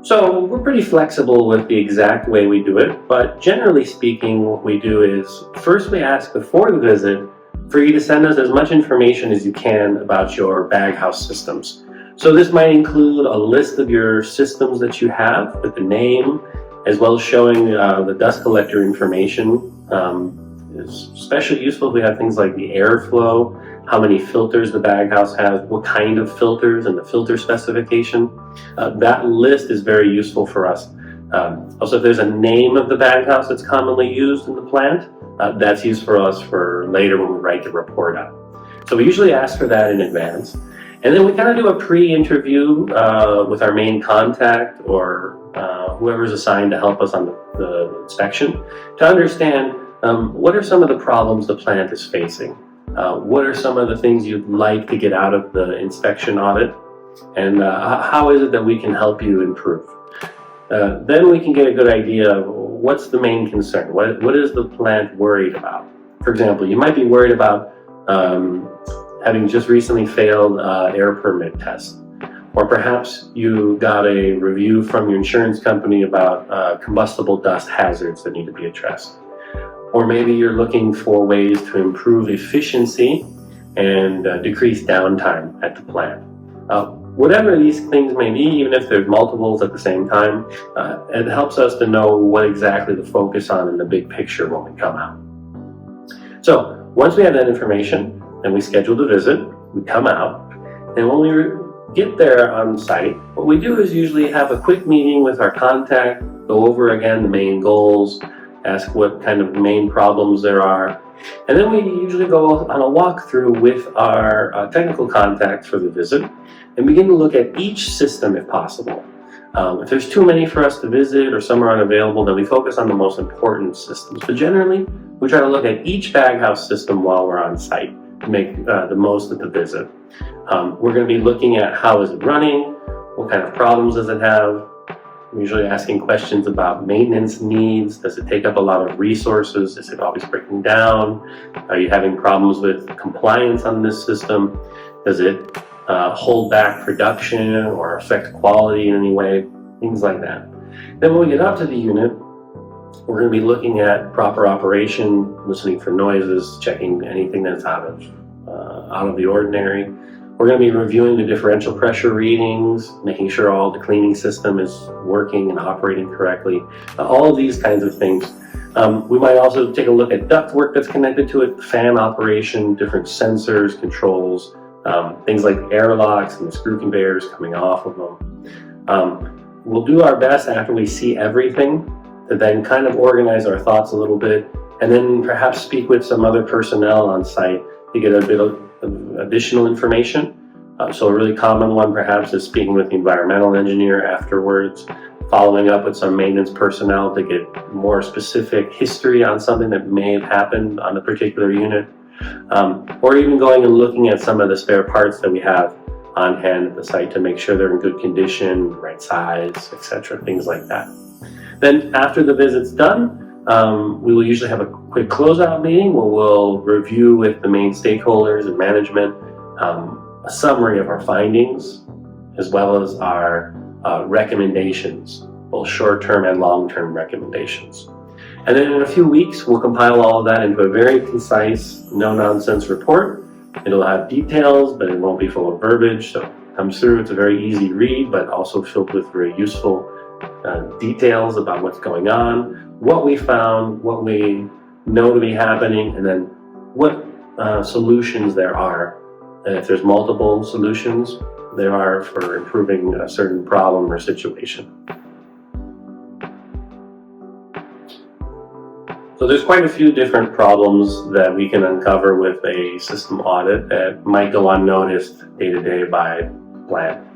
So we're pretty flexible with the exact way we do it, but generally speaking, what we do is first we ask before the visit for you to send us as much information as you can about your Baghouse systems. So this might include a list of your systems that you have with the name, as well as showing the dust collector information. It's especially useful if we have things like the airflow, how many filters the Baghouse has, what kind of filters, and the filter specification. That list is very useful for us. Also, if there's a name of the Baghouse that's commonly used in the plant, that's used for us for later when we write the report out. So we usually ask for that in advance. And then we kind of do a pre-interview with our main contact or whoever's assigned to help us on the inspection to understand what are some of the problems the plant is facing. What are some of the things you'd like to get out of the inspection audit? And how is it that we can help you improve? Then we can get a good idea of what's the main concern. What is the plant worried about? For example, you might be worried about having just recently failed air permit test. Or perhaps you got a review from your insurance company about combustible dust hazards that need to be addressed. Or maybe you're looking for ways to improve efficiency and decrease downtime at the plant. Whatever these things may be, even if there's multiples at the same time, it helps us to know what exactly to focus on in the big picture when we come out. So once we have that information and we schedule the visit, we come out, and when we get there on site, what we do is usually have a quick meeting with our contact, go over again the main goals, ask what kind of main problems there are, and then we usually go on a walkthrough with our technical contacts for the visit and begin to look at each system if possible. If there's too many for us to visit or some are unavailable, then we focus on the most important systems. But generally, we try to look at each Baghouse system while we're on site to make the most of the visit. We're going to be looking at how is it running, what kind of problems does it have. I'm usually asking questions about maintenance needs. Does it take up a lot of resources? Is it always breaking down? Are you having problems with compliance on this system? Does it hold back production or affect quality in any way? Things like that. Then when we get up to the unit, we're going to be looking at proper operation, listening for noises, checking anything that's out of the ordinary. We're going to be reviewing the differential pressure readings, making sure all the cleaning system is working and operating correctly. All of these kinds of things. We might also take a look at ductwork that's connected to it, fan operation, different sensors, controls, things like airlocks and the screw conveyors coming off of them. We'll do our best after we see everything to then kind of organize our thoughts a little bit, and then perhaps speak with some other personnel on site to get a bit of additional information. So a really common one perhaps is speaking with the environmental engineer afterwards, following up with some maintenance personnel to get more specific history on something that may have happened on a particular unit, or even going and looking at some of the spare parts that we have on hand at the site to make sure they're in good condition, right size, etc., things like that. Then after the visit's done, we will usually have a quick closeout meeting where we'll review with the main stakeholders and management a summary of our findings, as well as our recommendations, both short-term and long-term recommendations. And then in a few weeks, we'll compile all of that into a very concise, no-nonsense report. It'll have details, but it won't be full of verbiage, so it comes through. It's a very easy read, but also filled with very useful details about what's going on, what we found, what we know to be happening, and then what solutions there are. And if there's multiple solutions there are for improving a certain problem or situation. So there's quite a few different problems that we can uncover with a system audit that might go unnoticed day to day by plant.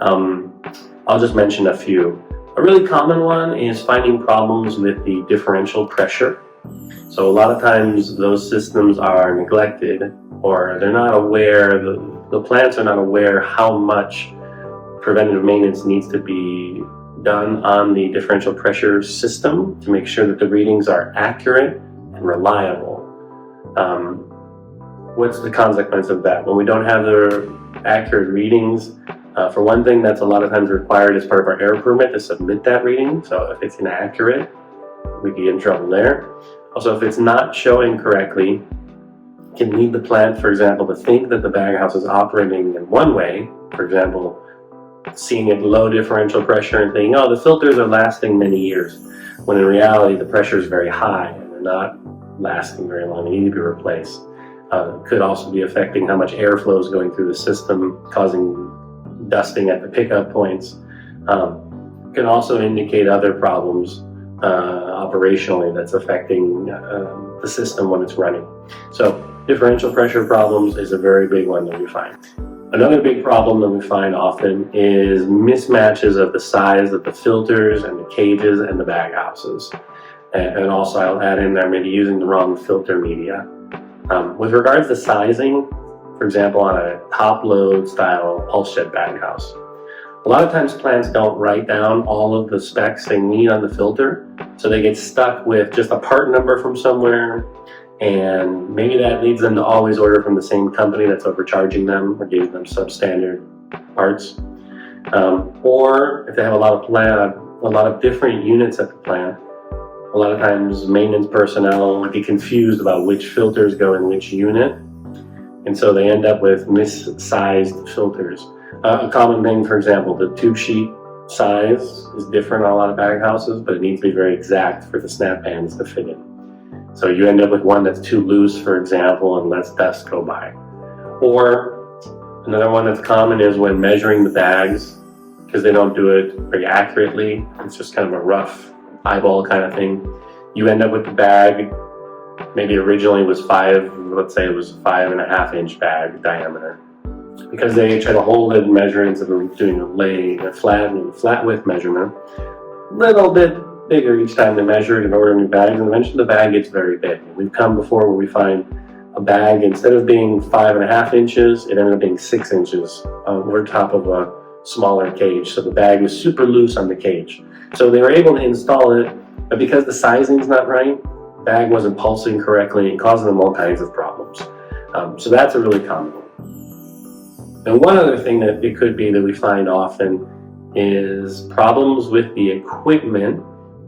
I'll just mention a few. A really common one is finding problems with the differential pressure. So a lot of times those systems are neglected, or they're not aware, the plants are not aware how much preventative maintenance needs to be done on the differential pressure system to make sure that the readings are accurate and reliable. What's the consequence of that? When we don't have the accurate readings, For one thing, that's a lot of times required as part of our air permit to submit that reading. So if it's inaccurate, we can get in trouble there. Also, if it's not showing correctly, it can lead the plant, for example, to think that the baghouse is operating in one way. For example, seeing it low differential pressure and thinking, oh, the filters are lasting many years, when in reality the pressure is very high and they're not lasting very long. They need to be replaced. It could also be affecting how much airflow is going through the system, causing dusting at the pickup points. It can also indicate other problems operationally that's affecting the system when it's running. So differential pressure problems is a very big one that we find. Another big problem that we find often is mismatches of the size of the filters and the cages and the baghouses. And also I'll add in there maybe using the wrong filter media. With regards to sizing, for example, on a top load style pulse jet baghouse, a lot of times plants don't write down all of the specs they need on the filter, so they get stuck with just a part number from somewhere, and maybe that leads them to always order from the same company that's overcharging them or giving them substandard parts. Or if they have a lot of different units at the plant, a lot of times maintenance personnel would be confused about which filters go in which unit, and so they end up with missized filters. A common thing, for example, the tube sheet size is different on a lot of baghouses, but it needs to be very exact for the snap bands to fit in. So you end up with one that's too loose, for example, and lets dust go by. Or another one that's common is when measuring the bags, because they don't do it very accurately, it's just kind of a rough eyeball kind of thing. You end up with the bag, maybe originally was let's say it was 5.5 inch bag diameter. Because they try to hold it and measure it instead of doing a flat width measurement, a little bit bigger each time they measure it and order new bags, and eventually the bag gets very big. We've come before where we find a bag, instead of being 5.5 inches, it ended up being 6 inches over top of a smaller cage. So the bag was super loose on the cage. So they were able to install it, but because the sizing's not right, the bag wasn't pulsing correctly and causing them all kinds of problems. So that's a really common one. And one other thing that it could be that we find often is problems with the equipment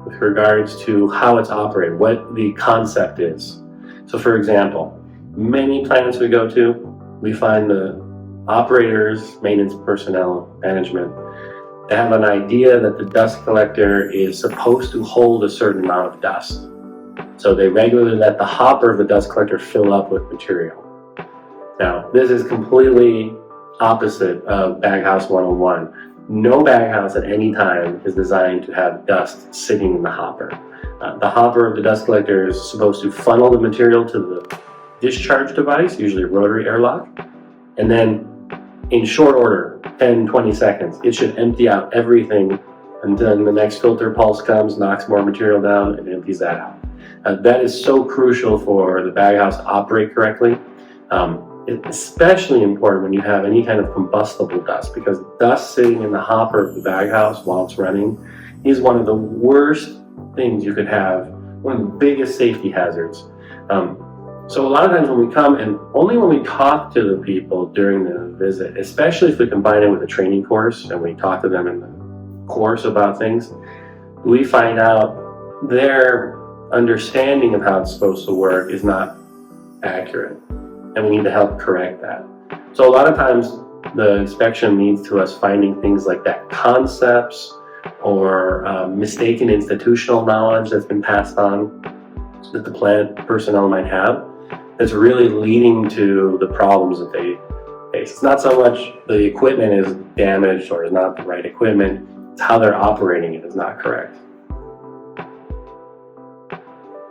with regards to how it's operated, what the concept is. So for example, many plants we go to, we find the operators, maintenance personnel, management, they have an idea that the dust collector is supposed to hold a certain amount of dust. So they regularly let the hopper of the dust collector fill up with material. Now, this is completely opposite of Baghouse 101. No baghouse at any time is designed to have dust sitting in the hopper. The hopper of the dust collector is supposed to funnel the material to the discharge device, usually a rotary airlock, and then in short order, 10-20 seconds, it should empty out everything, and then the next filter pulse comes, knocks more material down, and empties that out. That is so crucial for the baghouse to operate correctly. It's especially important when you have any kind of combustible dust, because dust sitting in the hopper of the baghouse while it's running is one of the worst things you could have, one of the biggest safety hazards. So a lot of times when we come, and only when we talk to the people during the visit, especially if we combine it with a training course and we talk to them in the course about things, we find out their understanding of how it's supposed to work is not accurate, and we need to help correct that. So a lot of times the inspection leads to us finding things like that, concepts or mistaken institutional knowledge that's been passed on that the plant personnel might have, that's really leading to the problems that they face. It's not so much the equipment is damaged or is not the right equipment, it's how they're operating it is not correct.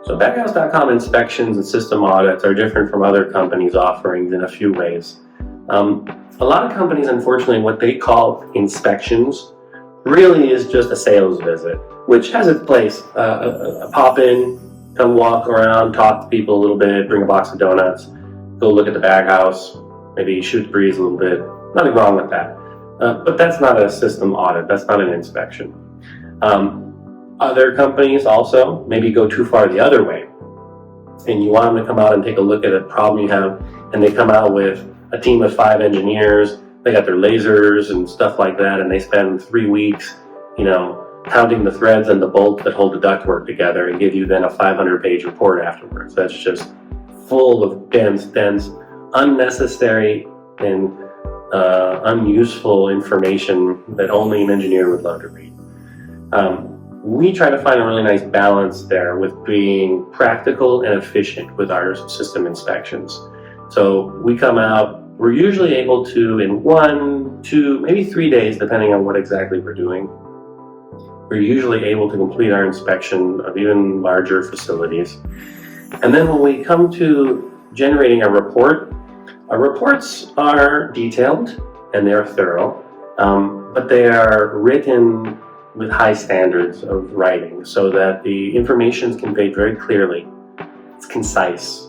So Baghouse.com inspections and system audits are different from other companies' offerings in a few ways. A lot of companies, unfortunately, what they call inspections really is just a sales visit, which has its place. A pop-in, come walk around, talk to people a little bit, bring a box of donuts, go look at the baghouse, maybe shoot the breeze a little bit. Nothing wrong with that. But that's not a system audit, that's not an inspection. Other companies also maybe go too far the other way, and you want them to come out and take a look at a problem you have, and they come out with a team of 5 engineers they got their lasers and stuff like that, and they spend 3 weeks, counting the threads and the bolts that hold the ductwork together and give you then a 500-page report afterwards. That's just full of dense, unnecessary and unuseful information that only an engineer would love to read. We try to find a really nice balance there with being practical and efficient with our system inspections. So we come out, we're usually able to, in 1, 2, maybe 3 days, depending on what exactly we're doing, we're usually able to complete our inspection of even larger facilities. And then when we come to generating a report, our reports are detailed and they're thorough, but they are written with high standards of writing so that the information is conveyed very clearly. It's concise.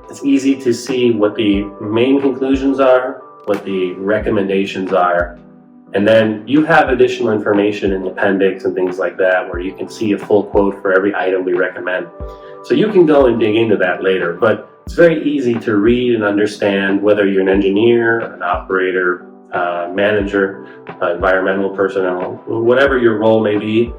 It's easy to see what the main conclusions are, what the recommendations are, and then you have additional information in the appendix and things like that where you can see a full quote for every item we recommend. So you can go and dig into that later, but it's very easy to read and understand whether you're an engineer, an operator, manager, environmental personnel, whatever your role may be.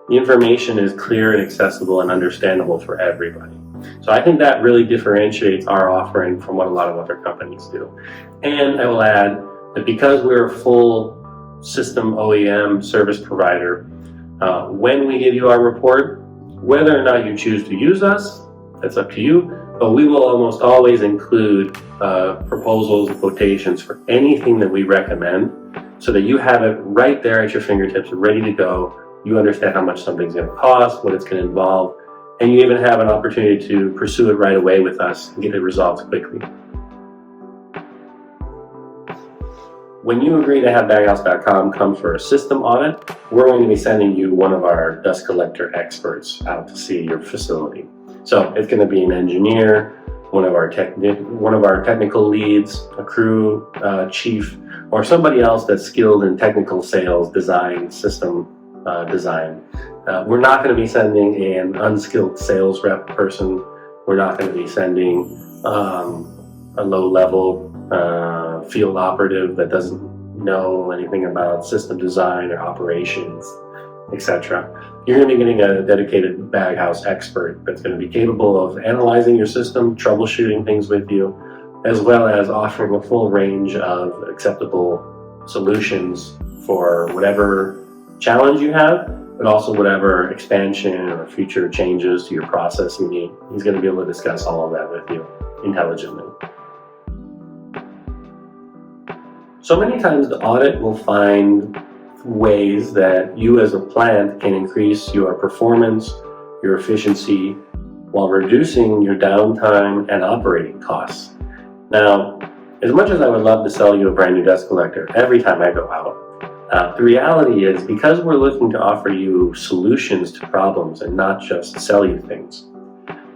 The information is clear and accessible and understandable for everybody. So I think that really differentiates our offering from what a lot of other companies do. And I will add that because we're a full system OEM service provider, when we give you our report, whether or not you choose to use us, that's up to you, but we will almost always include proposals and quotations for anything that we recommend so that you have it right there at your fingertips, ready to go. You understand how much something's going to cost, what it's going to involve, and you even have an opportunity to pursue it right away with us and get it resolved quickly. When you agree to have Baghouse.com come for a system audit, we're going to be sending you one of our dust collector experts out to see your facility. So it's going to be an engineer, one of our technical leads, a crew chief, or somebody else that's skilled in technical sales, design, system design. We're not going to be sending an unskilled sales rep person. We're not going to be sending a low-level field operative that doesn't know anything about system design or operations, etc. You're going to be getting a dedicated Baghouse expert that's going to be capable of analyzing your system, troubleshooting things with you, as well as offering a full range of acceptable solutions for whatever challenge you have, but also whatever expansion or future changes to your process you need. He's going to be able to discuss all of that with you intelligently. So many times the audit will find ways that you as a plant can increase your performance, your efficiency, while reducing your downtime and operating costs. Now, as much as I would love to sell you a brand new dust collector every time I go out, the reality is because we're looking to offer you solutions to problems and not just sell you things,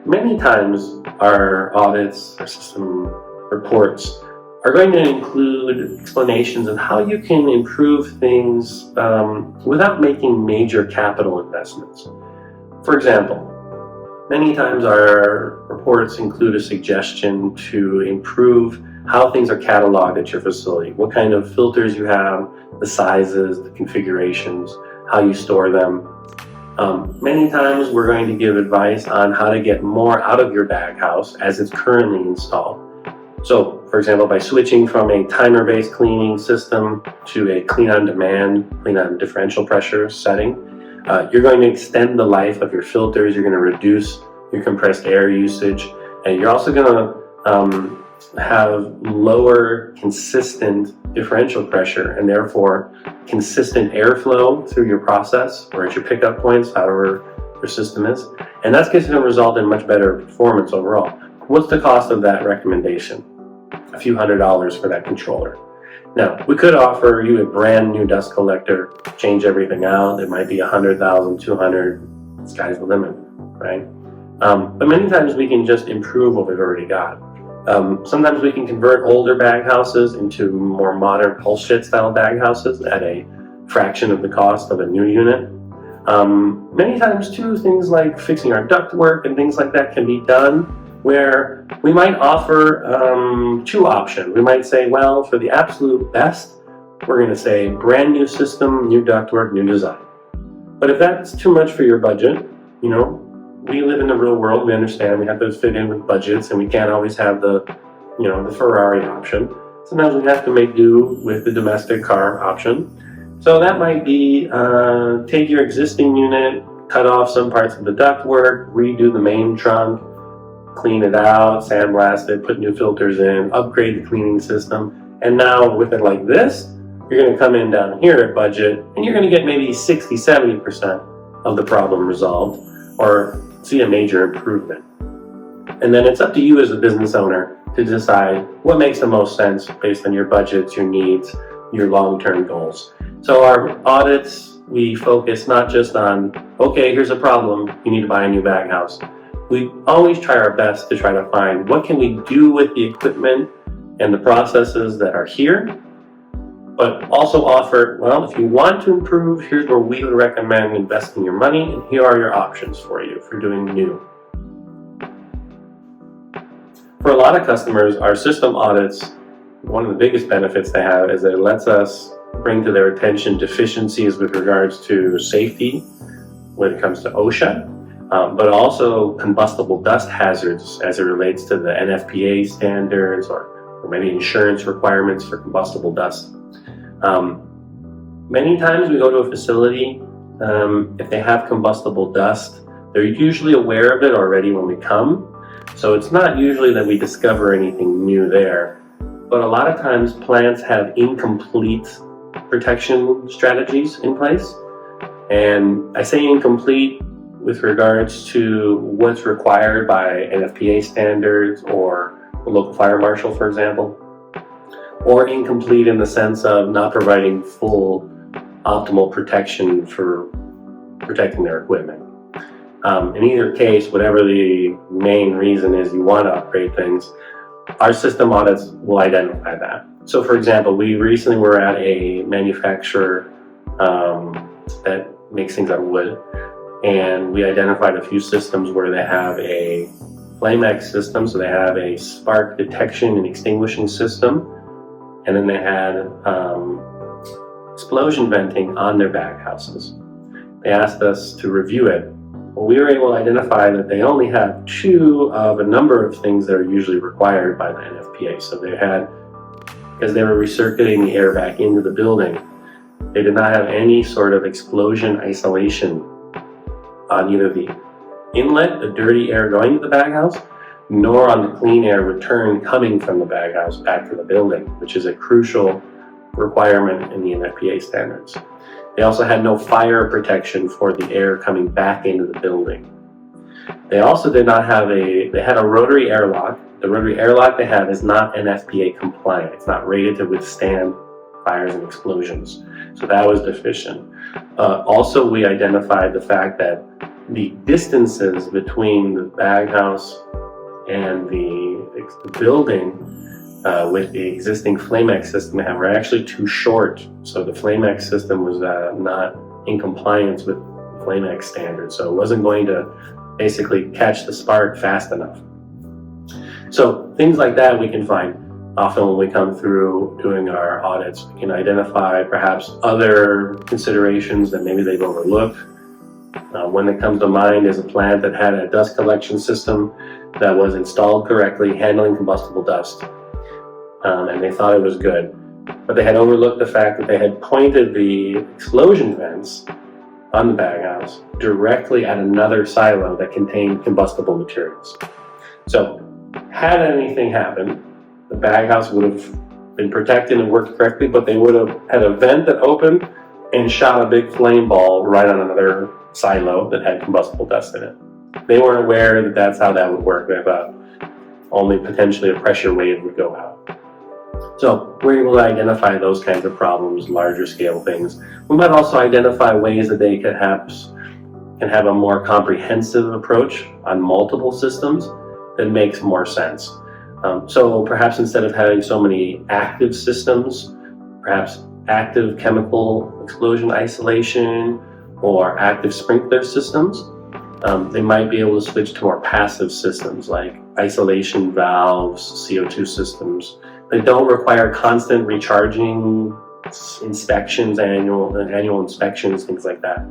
many times our audits, our system reports are going to include explanations of how you can improve things without making major capital investments. For example, many times our reports include a suggestion to improve how things are cataloged at your facility, what kind of filters you have, the sizes, the configurations, how you store them. Many times we're going to give advice on how to get more out of your baghouse as it's currently installed. So, for example, by switching from a timer-based cleaning system to a clean-on-demand, clean-on-differential pressure setting, you're going to extend the life of your filters, you're going to reduce your compressed air usage, and you're also going to have lower consistent differential pressure and therefore consistent airflow through your process or at your pickup points, however your system is. And that's going to result in much better performance overall. What's the cost of that recommendation? A few $100s for that controller. Now, we could offer you a brand new dust collector, change everything out. It might be $100,000, $200, sky's the limit, right? But many times we can just improve what we've already got. Sometimes we can convert older baghouses into more modern pulse jet style baghouses at a fraction of the cost of a new unit. Many times too, things like fixing our ductwork and things like that can be done where we might offer two options. We might say, well, for the absolute best, we're going to say brand new system, new ductwork, new design. But if that's too much for your budget, you know, we live in the real world, we understand we have to fit in with budgets and we can't always have the, you know, the Ferrari option. Sometimes we have to make do with the domestic car option. So that might be take your existing unit, cut off some parts of the ductwork, redo the main trunk, clean it out, sandblast it, put new filters in, upgrade the cleaning system. And now with it like this, you're going to come in down here at budget and you're going to get maybe 60-70% of the problem resolved or see a major improvement. And then it's up to you as a business owner to decide what makes the most sense based on your budgets, your needs, your long-term goals. So our audits, we focus not just on, okay, here's a problem, you need to buy a new baghouse. We always try our best to try to find what can we do with the equipment and the processes that are here, but also offer, well, if you want to improve, here's where we would recommend investing your money, and here are your options for you for doing new. For a lot of customers, our system audits, one of the biggest benefits they have is that it lets us bring to their attention deficiencies with regards to safety when it comes to OSHA, but also combustible dust hazards as it relates to the NFPA standards or maybe insurance requirements for combustible dust. Many times we go to a facility, if they have combustible dust, they're usually aware of it already when we come. So it's not usually that we discover anything new there, but a lot of times plants have incomplete protection strategies in place. And I say incomplete with regards to what's required by NFPA standards or the local fire marshal, for example, or incomplete in the sense of not providing full optimal protection for protecting their equipment. In either case, whatever the main reason is you want to upgrade things, our system audits will identify that. So for example, we recently were at a manufacturer that makes things out of wood, and we identified a few systems where they have a Flamex system, so they have a spark detection and extinguishing system, and then they had explosion venting on their baghouses. They asked us to review it. Well, we were able to identify that they only have two of a number of things that are usually required by the NFPA. So they had, because they were recirculating the air back into the building, they did not have any sort of explosion isolation on either the inlet, the dirty air going to the baghouse, nor on the clean air return coming from the baghouse back to the building, which is a crucial requirement in the NFPA standards. They also had no fire protection for the air coming back into the building. They also did not have they had a rotary airlock. The rotary airlock they have is not NFPA compliant. It's not rated to withstand fires and explosions. So that was deficient. Also, we identified the fact that the distances between the baghouse and the building with the existing Flamex system they have were actually too short. So the Flamex system was not in compliance with Flamex standards. So it wasn't going to basically catch the spark fast enough. So things like that we can find often when we come through doing our audits. We can identify perhaps other considerations that maybe they've overlooked. One that comes to mind is a plant that had a dust collection system that was installed correctly, handling combustible dust. And they thought it was good. But they had overlooked the fact that they had pointed the explosion vents on the baghouse directly at another silo that contained combustible materials. So had anything happened, the baghouse would have been protected and worked correctly, but they would have had a vent that opened and shot a big flame ball right on another silo that had combustible dust in it. They weren't aware that that's how that would work. They thought only potentially a pressure wave would go out. So we're able to identify those kinds of problems, larger scale things. We might also identify ways that they can have a more comprehensive approach on multiple systems that makes more sense. So perhaps instead of having so many active systems, perhaps active chemical explosion isolation or active sprinkler systems, they might be able to switch to more passive systems like isolation valves, CO2 systems. They don't require constant recharging, inspections, annual inspections, things like that.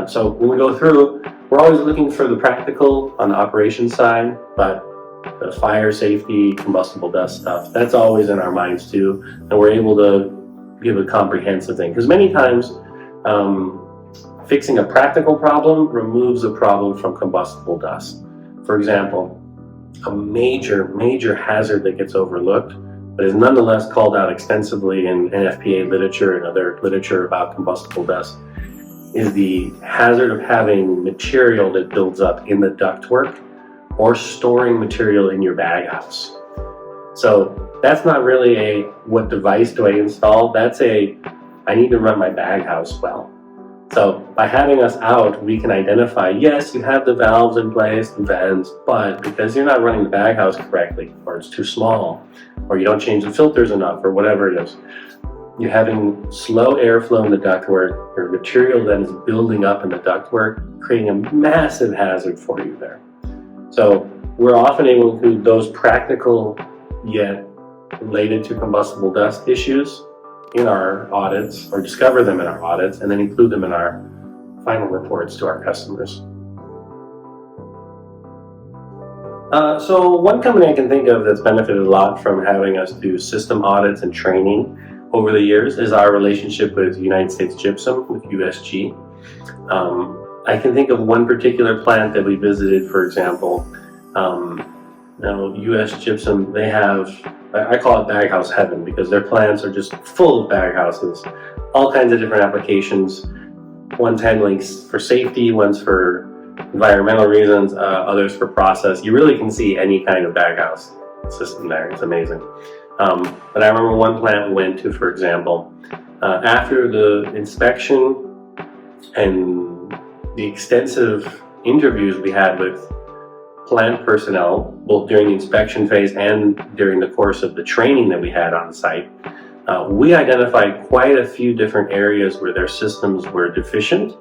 So when we go through, we're always looking for the practical on the operations side, but the fire safety, combustible dust stuff, that's always in our minds too, and we're able to give a comprehensive thing. Because many times, fixing a practical problem removes a problem from combustible dust. For example, a major hazard that gets overlooked, but is nonetheless called out extensively in NFPA literature and other literature about combustible dust, is the hazard of having material that builds up in the ductwork or storing material in your baghouse. So that's not really a what device do I install, that's a I need to run my baghouse well. So by having us out, we can identify, yes, you have the valves in place, the vents, but because you're not running the baghouse correctly, or it's too small, or you don't change the filters enough, or whatever it is, you're having slow airflow in the ductwork, or material that is building up in the ductwork, creating a massive hazard for you there. So we're often able to include those practical yet related to combustible dust issues in our audits, or discover them in our audits, and then include them in our final reports to our customers. So one company I can think of that's benefited a lot from having us do system audits and training over the years is our relationship with United States Gypsum, with USG. I can think of one particular plant that we visited, for example. US Gypsum, they have, I call it baghouse heaven, because their plants are just full of baghouses, all kinds of different applications. One's handling for safety, one's for environmental reasons, others for process. You really can see any kind of baghouse system there. It's amazing. But I remember one plant we went to, for example, after the inspection and the extensive interviews we had with plant personnel, both during the inspection phase and during the course of the training that we had on site, we identified quite a few different areas where their systems were deficient.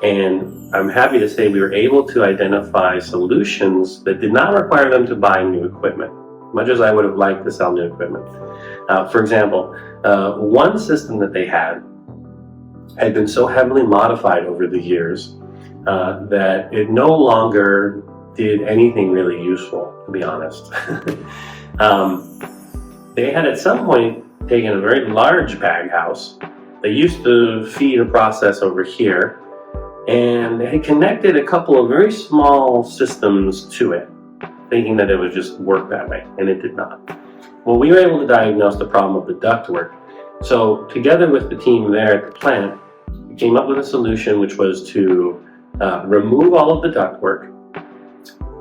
And I'm happy to say we were able to identify solutions that did not require them to buy new equipment, much as I would have liked to sell new equipment. For example, one system that they had been so heavily modified over the years that it no longer did anything really useful, to be honest. They had at some point taken a very large baghouse. They used to feed a process over here, and they had connected a couple of very small systems to it, thinking that it would just work that way, and it did not. Well, we were able to diagnose the problem of the ductwork. So together with the team there at the plant, we came up with a solution which was to remove all of the ductwork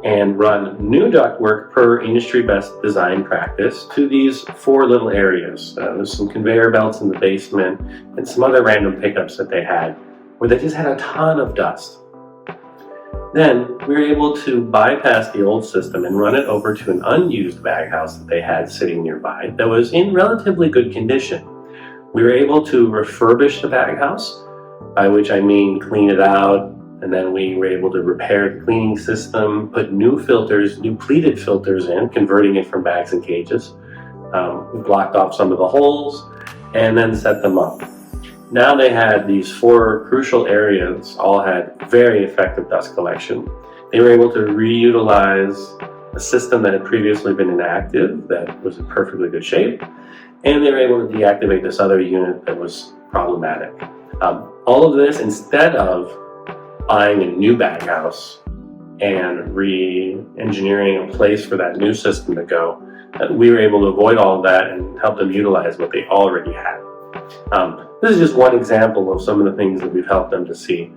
and run new ductwork per industry best design practice to these 4 little areas. There's some conveyor belts in the basement and some other random pickups that they had where they just had a ton of dust. Then we were able to bypass the old system and run it over to an unused baghouse that they had sitting nearby that was in relatively good condition. We were able to refurbish the baghouse, by which I mean clean it out, and then we were able to repair the cleaning system, put new filters, new pleated filters in, converting it from bags and cages. We blocked off some of the holes and then set them up. Now they had these 4 crucial areas, all had very effective dust collection. They were able to reutilize a system that had previously been inactive, that was in perfectly good shape, and they were able to deactivate this other unit that was problematic. All of this instead of buying a new baghouse and re-engineering a place for that new system to go. We were able to avoid all of that and help them utilize what they already had. This is just one example of some of the things that we've helped them to see.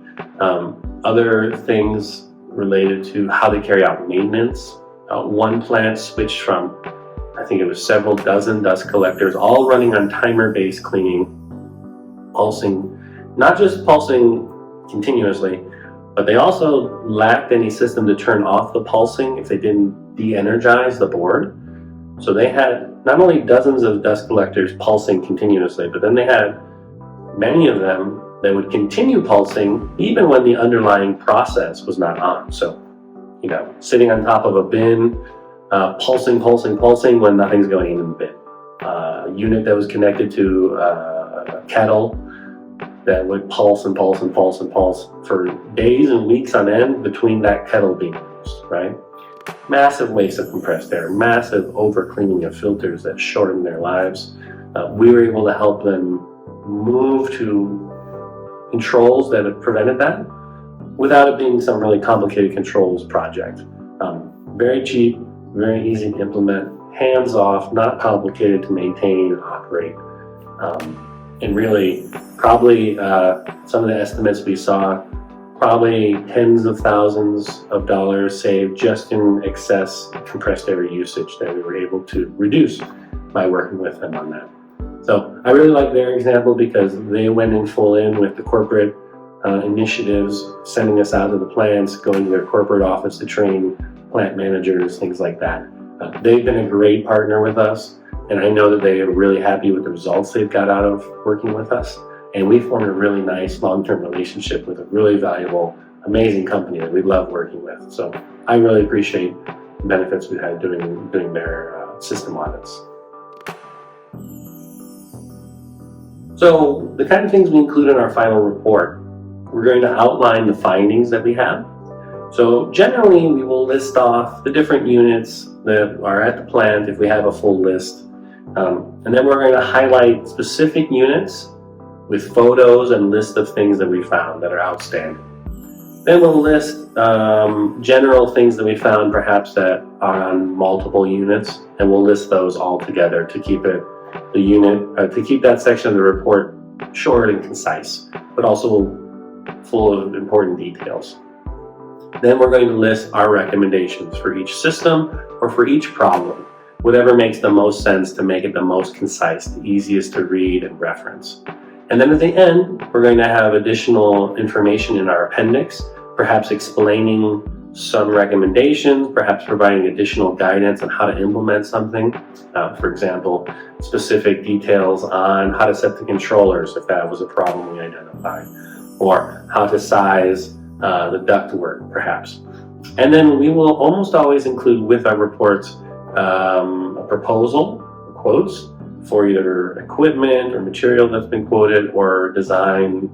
Other things related to how they carry out maintenance. One plant switched from, I think it was several dozen dust collectors, all running on timer-based cleaning, pulsing, not just pulsing continuously, but they also lacked any system to turn off the pulsing if they didn't de-energize the board. So they had not only dozens of dust collectors pulsing continuously, but then they had many of them that would continue pulsing even when the underlying process was not on. So, sitting on top of a bin pulsing when nothing's going in the bin. A unit that was connected to a kettle that would pulse for days and weeks on end between that kettle being used, right? Massive waste of compressed air, massive over-cleaning of filters that shorten their lives. We were able to help them move to controls that have prevented that without it being some really complicated controls project. Very cheap, very easy to implement, hands-off, not complicated to maintain and operate. And really, probably some of the estimates we saw, probably tens of thousands of dollars saved just in excess compressed air usage that we were able to reduce by working with them on that. So I really like their example because they went in full in with the corporate initiatives, sending us out to the plants, going to their corporate office to train plant managers, things like that. They've been a great partner with us, and I know that they are really happy with the results they've got out of working with us. And we formed a really nice long-term relationship with a really valuable, amazing company that we love working with. So I really appreciate the benefits we've had doing their system audits. So the kind of things we include in our final report, we're going to outline the findings that we have. So generally we will list off the different units that are at the plant if we have a full list. And then we're going to highlight specific units with photos and list of things that we found that are outstanding. Then we'll list general things that we found perhaps that are on multiple units, and we'll list those all together to keep to keep that section of the report short and concise, but also full of important details. Then we're going to list our recommendations for each system or for each problem, whatever makes the most sense to make it the most concise, the easiest to read and reference. And then at the end, we're going to have additional information in our appendix, perhaps explaining some recommendations, perhaps providing additional guidance on how to implement something. For example, specific details on how to set the controllers if that was a problem we identified, or how to size the ductwork, perhaps. And then we will almost always include with our reports a proposal, quotes, for either equipment or material that's been quoted or design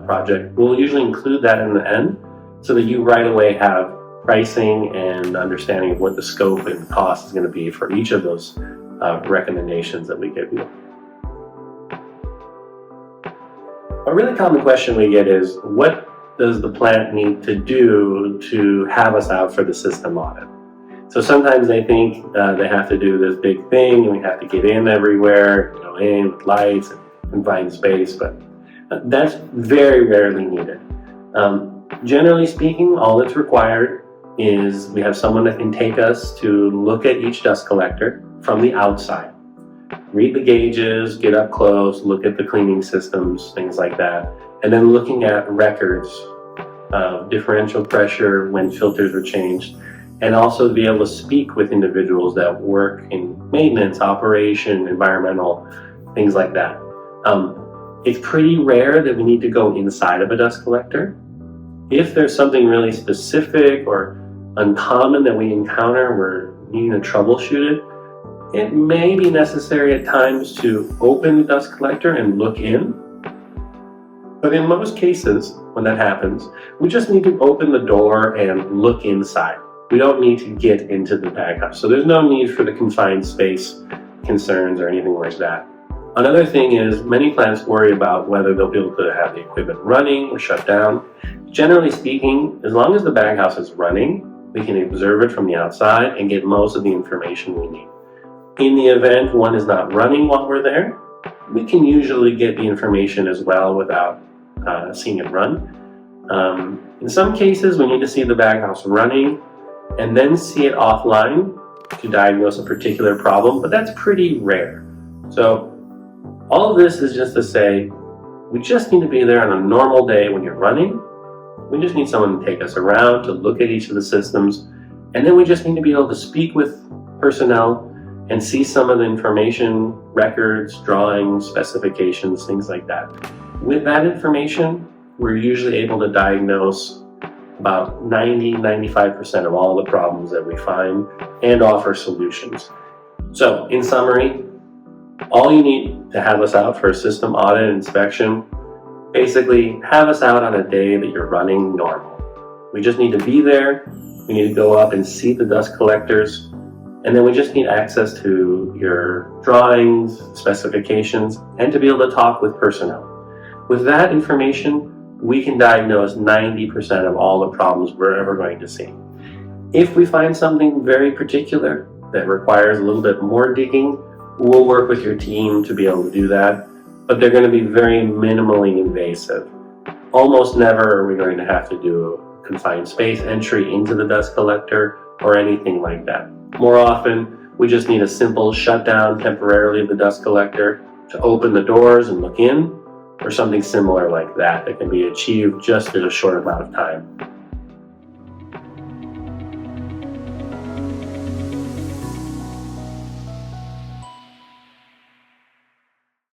project. We'll usually include that in the end so that you right away have pricing and understanding of what the scope and cost is going to be for each of those recommendations that we give you. A really common question we get is, what does the plant need to do to have us out for the system audit? So sometimes they think they have to do this big thing and we have to get in everywhere, go in with lights and confined space, but that's very rarely needed. Generally speaking, all that's required is we have someone that can take us to look at each dust collector from the outside. Read the gauges, get up close, look at the cleaning systems, things like that, and then looking at records of differential pressure when filters were changed, and also to be able to speak with individuals that work in maintenance, operation, environmental, things like that. It's pretty rare that we need to go inside of a dust collector. If there's something really specific or uncommon that we encounter, we're needing to troubleshoot it, it may be necessary at times to open the dust collector and look in. But in most cases, when that happens, we just need to open the door and look inside. We don't need to get into the baghouse. So there's no need for the confined space concerns or anything like that. Another thing is many plants worry about whether they'll be able to have the equipment running or shut down. Generally speaking, as long as the baghouse is running, we can observe it from the outside and get most of the information we need. In the event one is not running while we're there, we can usually get the information as well without seeing it run. In some cases, we need to see the baghouse running and then see it offline to diagnose a particular problem, but that's pretty rare. So all of this is just to say, we just need to be there on a normal day when you're running. We just need someone to take us around to look at each of the systems, and then we just need to be able to speak with personnel and see some of the information, records, drawings, specifications, things like that. With that information, we're usually able to diagnose about 90-95% of all the problems that we find and offer solutions. So, in summary, all you need to have us out for a system audit inspection, basically have us out on a day that you're running normal. We just need to be there, we need to go up and see the dust collectors, and then we just need access to your drawings, specifications, and to be able to talk with personnel. With that information, we can diagnose 90% of all the problems we're ever going to see. If we find something very particular that requires a little bit more digging, we'll work with your team to be able to do that, but they're going to be very minimally invasive. Almost never are we going to have to do a confined space entry into the dust collector or anything like that. More often, we just need a simple shutdown temporarily of the dust collector to open the doors and look in, or something similar like that that can be achieved just in a short amount of time.